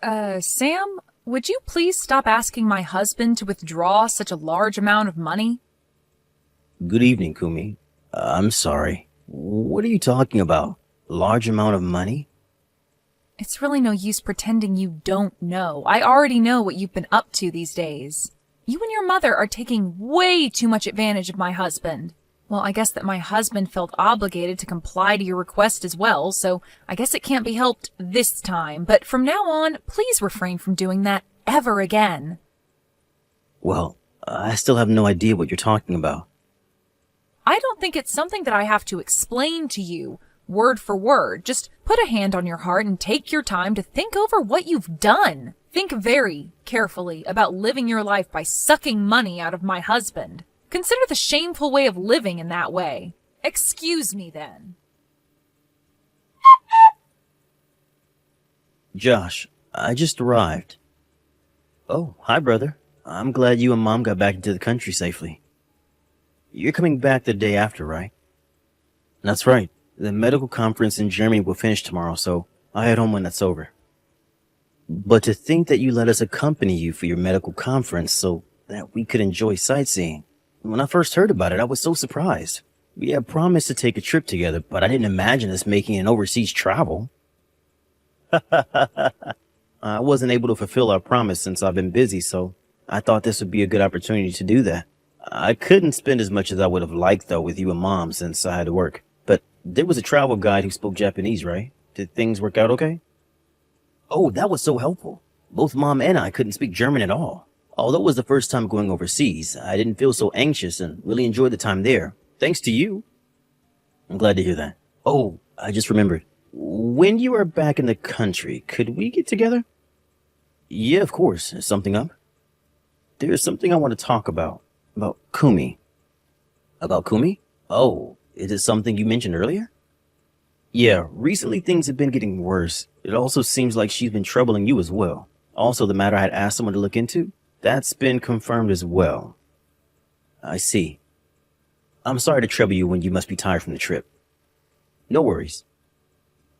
Sam, would you please stop asking my husband to withdraw such a large amount of money? Good evening, Kumi. I'm sorry. What are you talking about? Large amount of money? It's really no use pretending you don't know. I already know what you've been up to these days. You and your mother are taking way too much advantage of my husband. Well, I guess that my husband felt obligated to comply to your request as well, so I guess it can't be helped this time. But from now on, please refrain from doing that ever again. Well, I still have no idea what you're talking about. I don't think it's something that I have to explain to you, word for word. Just put a hand on your heart and take your time to think over what you've done. Think very carefully about living your life by sucking money out of my husband. Consider the shameful way of living in that way. Excuse me, then. Josh, I just arrived. Oh, hi, brother. I'm glad you and Mom got back into the country safely. You're coming back the day after, right? That's right. The medical conference in Germany will finish tomorrow, so I'll head home when that's over. But to think that you let us accompany you for your medical conference so that we could enjoy sightseeing. When I first heard about it, I was so surprised. We had promised to take a trip together, but I didn't imagine us making an overseas travel. I wasn't able to fulfill our promise since I've been busy, so I thought this would be a good opportunity to do that. I couldn't spend as much as I would have liked, though, with you and Mom since I had to work. But there was a travel guide who spoke Japanese, right? Did things work out okay? Oh, that was so helpful. Both Mom and I couldn't speak German at all. Although it was the first time going overseas, I didn't feel so anxious and really enjoyed the time there. Thanks to you. I'm glad to hear that. Oh, I just remembered. When you are back in the country, could we get together? Yeah, of course. Is something up? There's something I want to talk about. About Kumi. About Kumi? Oh, is it something you mentioned earlier? Yeah, recently things have been getting worse. It also seems like she's been troubling you as well. Also, the matter I had asked someone to look into, that's been confirmed as well. I see. I'm sorry to trouble you when you must be tired from the trip. No worries.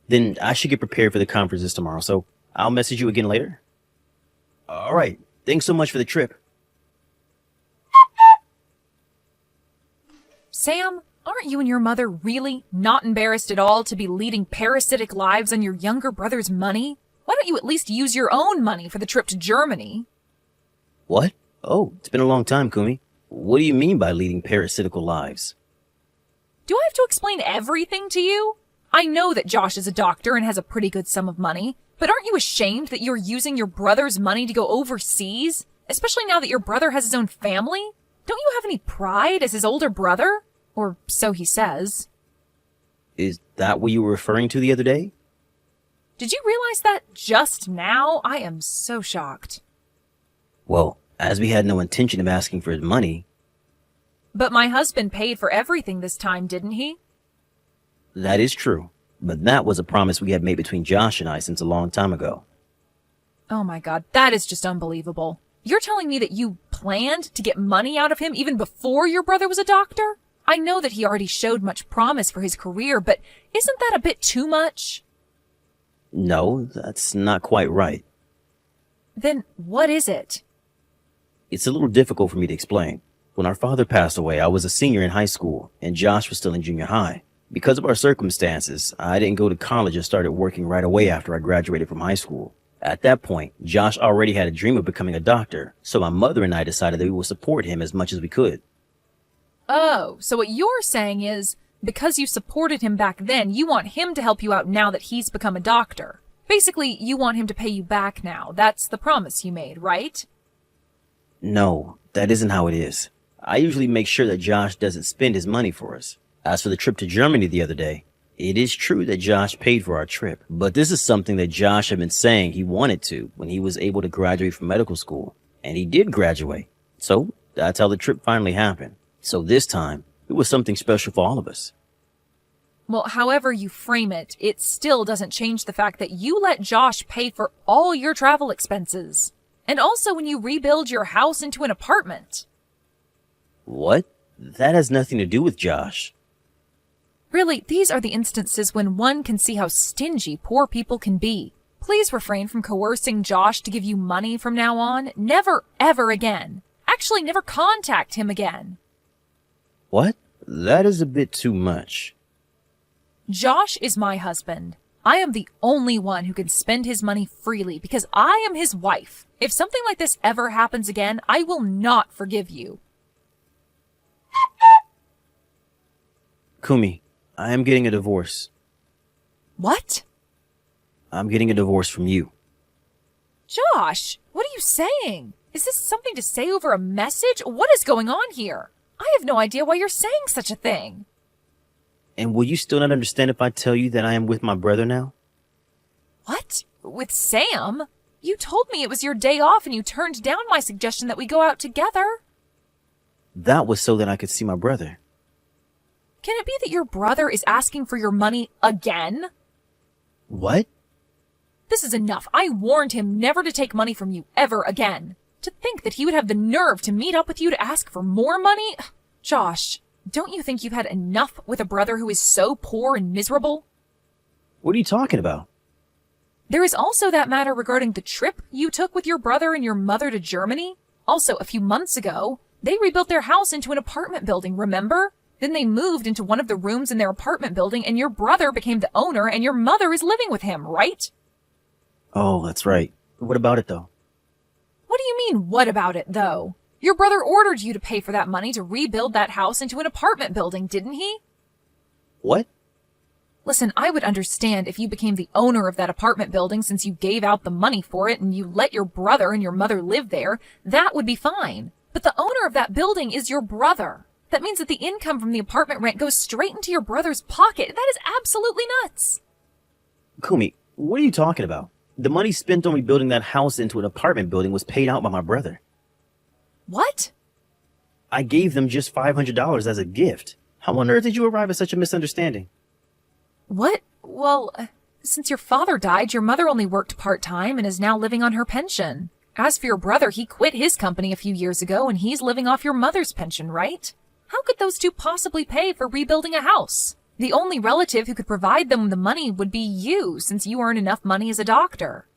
Then I should get prepared for the conferences tomorrow, so I'll message you again later. All right. Thanks so much for the trip. Sam, aren't you and your mother really not embarrassed at all to be leading parasitic lives on your younger brother's money? Why don't you at least use your own money for the trip to Germany? What? Oh, it's been a long time, Kumi. What do you mean by leading parasitical lives? Do I have to explain everything to you? I know that Josh is a doctor and has a pretty good sum of money, but aren't you ashamed that you're using your brother's money to go overseas? Especially now that your brother has his own family? Don't you have any pride as his older brother? Or so he says. Is that what you were referring to the other day? Did you realize that just now? I am so shocked. Well, as we had no intention of asking for his money. But my husband paid for everything this time, didn't he? That is true, but that was a promise we had made between Josh and I since a long time ago. Oh my God, that is just unbelievable. You're telling me that you planned to get money out of him even before your brother was a doctor? I know that he already showed much promise for his career, but isn't that a bit too much? No, that's not quite right. Then what is it? It's a little difficult for me to explain. When our father passed away, I was a senior in high school, and Josh was still in junior high. Because of our circumstances, I didn't go to college and started working right away after I graduated from high school. At that point, Josh already had a dream of becoming a doctor, so my mother and I decided that we would support him as much as we could. Oh, so what you're saying is, because you supported him back then, you want him to help you out now that he's become a doctor. Basically, you want him to pay you back now. That's the promise you made, right? No, that isn't how it is. I usually make sure that Josh doesn't spend his money for us. As for the trip to Germany the other day, it is true that Josh paid for our trip, but this is something that Josh had been saying he wanted to when he was able to graduate from medical school, and he did graduate. So that's how the trip finally happened. So this time, it was something special for all of us. Well, however you frame it, it still doesn't change the fact that you let Josh pay for all your travel expenses. And also when you rebuild your house into an apartment. What? That has nothing to do with Josh. Really, these are the instances when one can see how stingy poor people can be. Please refrain from coercing Josh to give you money from now on. Never, ever again. Actually, never contact him again. What? That is a bit too much. Josh is my husband. I am the only one who can spend his money freely because I am his wife. If something like this ever happens again, I will not forgive you. Kumi, I am getting a divorce. What? I'm getting a divorce from you. Josh, what are you saying? Is this something to say over a message? What is going on here? I have no idea why you're saying such a thing. And will you still not understand if I tell you that I am with my brother now? What? With Sam? You told me it was your day off and you turned down my suggestion that we go out together. That was so that I could see my brother. Can it be that your brother is asking for your money again? What? This is enough. I warned him never to take money from you ever again. To think that he would have the nerve to meet up with you to ask for more money? Josh, don't you think you've had enough with a brother who is so poor and miserable? What are you talking about? There is also that matter regarding the trip you took with your brother and your mother to Germany. Also, a few months ago, they rebuilt their house into an apartment building, remember? Then they moved into one of the rooms in their apartment building and your brother became the owner and your mother is living with him, right? Oh, that's right. What about it, though? What do you mean, what about it, though? Your brother ordered you to pay for that money to rebuild that house into an apartment building, didn't he? What? Listen, I would understand if you became the owner of that apartment building since you gave out the money for it and you let your brother and your mother live there. That would be fine. But the owner of that building is your brother. That means that the income from the apartment rent goes straight into your brother's pocket. That is absolutely nuts. Kumi, what are you talking about? The money spent on rebuilding that house into an apartment building was paid out by my brother. What? I gave them just $500 as a gift. How on earth did you arrive at such a misunderstanding? What? Well, since your father died, your mother only worked part-time and is now living on her pension. As for your brother, he quit his company a few years ago and he's living off your mother's pension, right? How could those two possibly pay for rebuilding a house? The only relative who could provide them the money would be you, since you earn enough money as a doctor.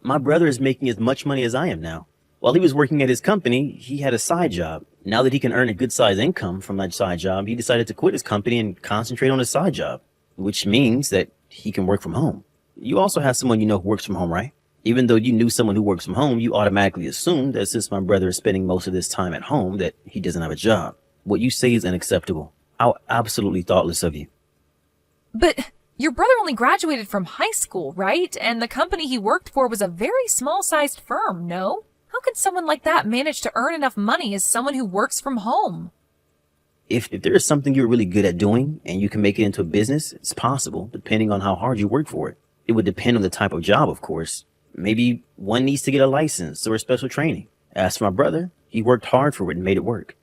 My brother is making as much money as I am now. While he was working at his company, he had a side job. Now that he can earn a good-sized income from that side job, he decided to quit his company and concentrate on his side job, which means that he can work from home. You also have someone you know who works from home, right? Even though you knew someone who works from home, you automatically assumed that since my brother is spending most of his time at home, that he doesn't have a job. What you say is unacceptable. How absolutely thoughtless of you. But your brother only graduated from high school, right? And the company he worked for was a very small-sized firm, no? How could someone like that manage to earn enough money as someone who works from home? If there is something you're really good at doing and you can make it into a business, it's possible, depending on how hard you work for it. It would depend on the type of job, of course. Maybe one needs to get a license or a special training. As for my brother, he worked hard for it and made it work.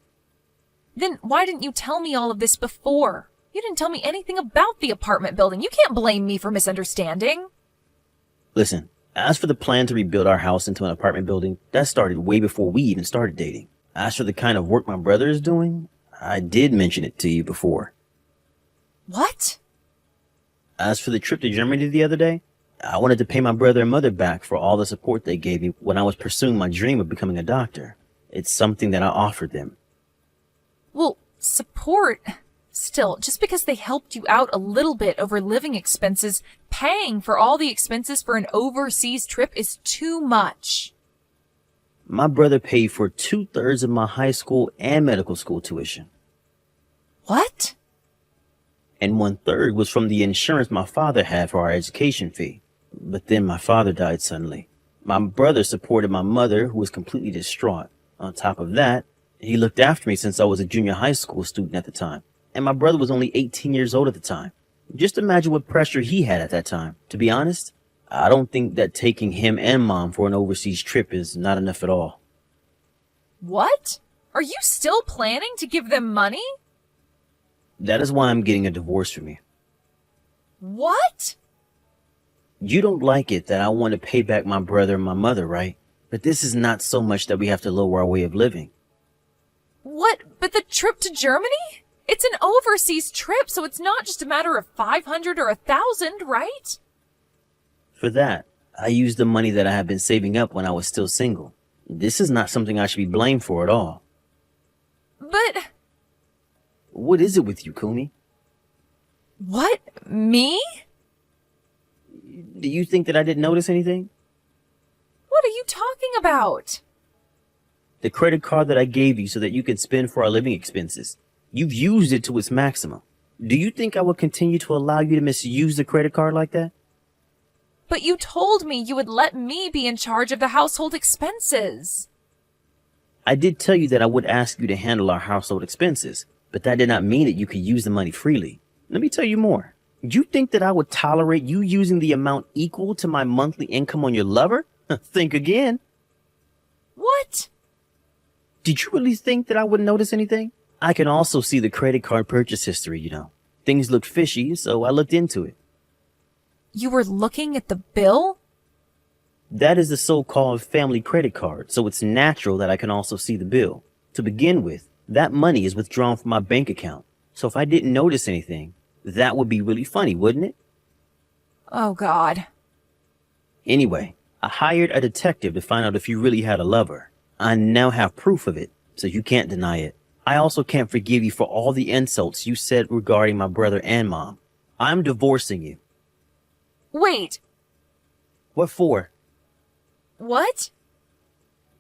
Then why didn't you tell me all of this before? You didn't tell me anything about the apartment building. You can't blame me for misunderstanding. Listen, as for the plan to rebuild our house into an apartment building, that started way before we even started dating. As for the kind of work my brother is doing, I did mention it to you before. What? As for the trip to Germany the other day, I wanted to pay my brother and mother back for all the support they gave me when I was pursuing my dream of becoming a doctor. It's something that I offered them. Well, support. Still, just because they helped you out a little bit over living expenses, paying for all the expenses for an overseas trip is too much. My brother paid for 2/3 of my high school and medical school tuition. What? And 1/3 was from the insurance my father had for our education fee. But then my father died suddenly. My brother supported my mother, who was completely distraught. On top of that, he looked after me since I was a junior high school student at the time. And my brother was only 18 years old at the time. Just imagine what pressure he had at that time. To be honest, I don't think that taking him and mom for an overseas trip is not enough at all. What? Are you still planning to give them money? That is why I'm getting a divorce from you. What? You don't like it that I want to pay back my brother and my mother, right? But this is not so much that we have to lower our way of living. What? But the trip to Germany? It's an overseas trip, so it's not just a matter of 500 or 1,000, right? For that, I used the money that I had been saving up when I was still single. This is not something I should be blamed for at all. But What is it with you, Kumi? what? Me? Do you think that I didn't notice anything? What are you talking about? The credit card that I gave you so that you could spend for our living expenses. You've used it to its maximum. Do you think I will continue to allow you to misuse the credit card like that? But you told me you would let me be in charge of the household expenses. I did tell you that I would ask you to handle our household expenses, but that did not mean that you could use the money freely. Let me tell you more. You think that I would tolerate you using the amount equal to my monthly income on your lover? Think again. What? Did you really think that I wouldn't notice anything? I can also see the credit card purchase history, you know. Things looked fishy, so I looked into it. You were looking at the bill? That is the so-called family credit card, so it's natural that I can also see the bill. To begin with, that money is withdrawn from my bank account, so if I didn't notice anything, that would be really funny, wouldn't it? Oh, God. Anyway, I hired a detective to find out if you really had a lover. I now have proof of it, so you can't deny it. I also can't forgive you for all the insults you said regarding my brother and mom. I'm divorcing you. Wait, What for? what?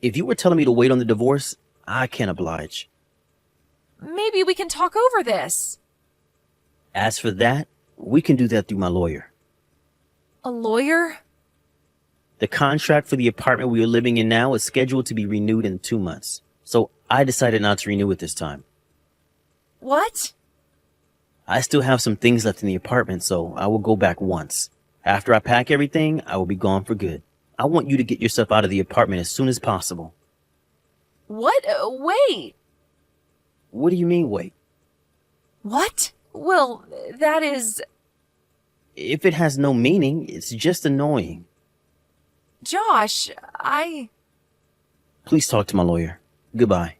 If you were telling me to wait on the divorce, I can't oblige. Maybe we can talk over this. As for that, we can do that through my lawyer. A lawyer? The contract for the apartment we are living in now is scheduled to be renewed in 2 months, so I decided not to renew it this time. What? I still have some things left in the apartment, so I will go back once. After I pack everything, I will be gone for good. I want you to get yourself out of the apartment as soon as possible. What? Wait. What do you mean, wait? What? Well, that is... If it has no meaning, it's just annoying. Josh, Please talk to my lawyer. Goodbye.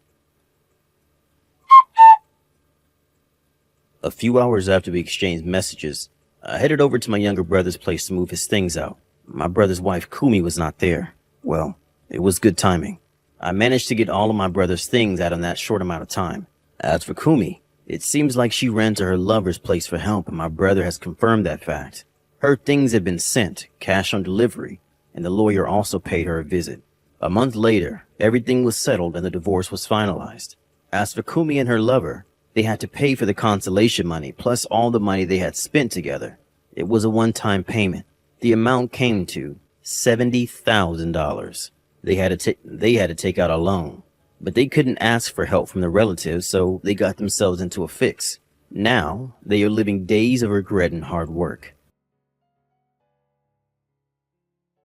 A few hours after we exchanged messages, I headed over to my younger brother's place to move his things out. My brother's wife, Kumi, was not there. Well, it was good timing. I managed to get all of my brother's things out in that short amount of time. As for Kumi, it seems like she ran to her lover's place for help, and my brother has confirmed that fact. Her things had been sent, cash on delivery, and the lawyer also paid her a visit. A month later, everything was settled and the divorce was finalized. As for Kumi and her lover, they had to pay for the consolation money, plus all the money they had spent together. It was a one-time payment. The amount came to $70,000. They had to take out a loan, but they couldn't ask for help from the relatives, so they got themselves into a fix. Now, they are living days of regret and hard work.